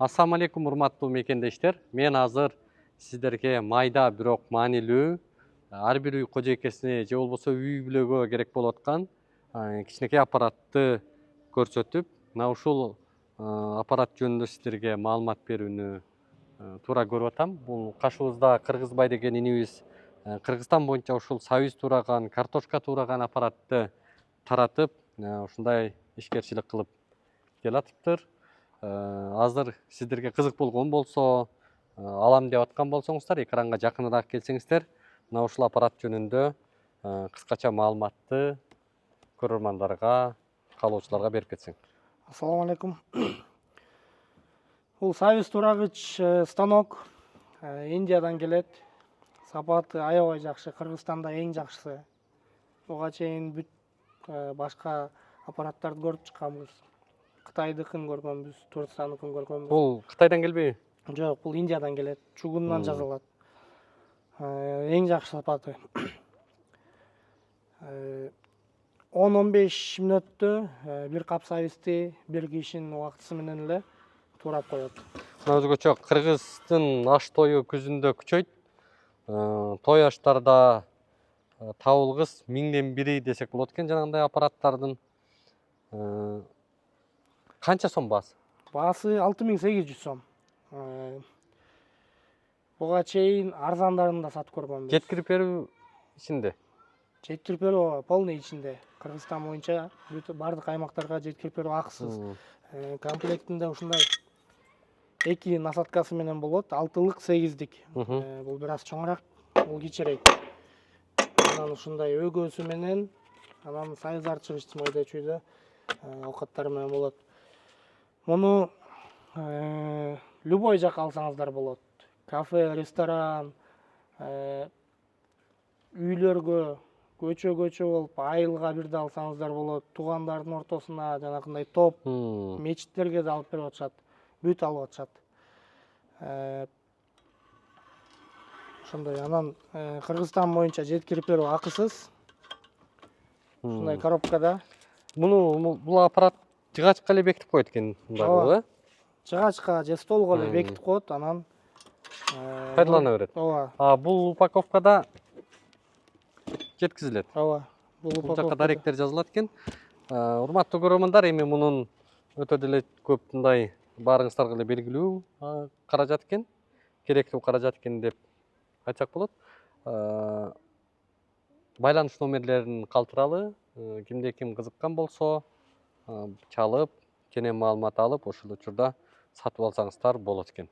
Ассаламу алейкум, урматтуу мекендештер. Мен азыр сиздерге майда бирок маанилүү, ар бир үй кожойкесине же болбосо үй бүлөгө керек болуп аткан кичинекей аппаратты көрсөтүп, мына ушул аппарат жөнүндө сиздерге маалымат берүүнү туура көрүп атам. Бул кашыбызда Кыргызбай деген инибиз Кыргызстан боюнча ушул сабиз туураган, картошка туураган аппаратты таратып, ушундай ишкерчилик кылып келатыптыр. Азыр сиздерге кызык болгон болсо, алам деп аткан болсоңуздар, экранга жакыныраак келсеңиздер, мына ушул аппарат жөнүндө кыскача маалыматты көрөрмандарга, каалоочуларга берип кетсең. Ассаламу алейкум. Бул сабиз турагыч станок Индиядан келет. Сапаты аябай жакшы, Кыргызстанда эң жакшысы. Буга чейин башка аппараттарды көрүп чыкканбыз. Кытайдыкын көргөнбүз, Туркстандыкын көргөнбүз. Бул Кытайдан келбейби? Жок, бул Индиядан келет. Чугундан жасалат. Эң жакшы сапаты. 10-15 мүнөттө бир кап сабизди бир кишинин убактысы менен эле туурап коет. Мына өзгөчө кыргыздын аш тою күзүндө күчөйт. Той аштарда табылгыс 1000ден бири десек болот экен жанагындай аппараттардын. Канча сом баасы? Баасы 6800 сом. Буга чейин арзандарын да сатып көргөнбүз. Жеткирип берүү ичинде. Жеткирип берүү полный ичинде. Кыргызстан боюнча бардык аймактарга жеткирип берүү акысыз. Комплектинде ушундай 2 насадкасы менен болот, 6лык 8дик. Бул бир аз чоңураак, бул кичирээк. Анан ушундай өгөөсү менен, анан сабиз арчыгыч майда чүйдө оокаттары менен болот. Муну любой жака алсаңыздар болот. Кафе, ресторан, үйлөргө, көчө болуп, айылга бирде алсаңыздар болот. Туугандардын ортосуна жанагындай топ, мечиттерге да алып берип атышат. Бүт алып атышат. Ошондой, анан Кыргызстан боюнча жеткирип берүү акысыз. Ушундай коробкада. Бул аппарат жыгачка эле бекитип коет экен, мындай, э? Жыгачка же столго эле бекитип коет, анан пайдалана берет. Ооба. Бул упаковкада жеткизилет. Ооба. Бул жака даректер жазылат экен. Урматтуу көрөрмандар, эми мунун өтө деле көп мындай баарыңыздарга эле белгилүү каражат экен, керектүү каражат экен деп айтсак болот. Байланыш номерлерин калтыралы, кимде ким кызыккан болсо, чалып, кенен маалымат алып, ошол учурда сатып алсаңыздар болот экен.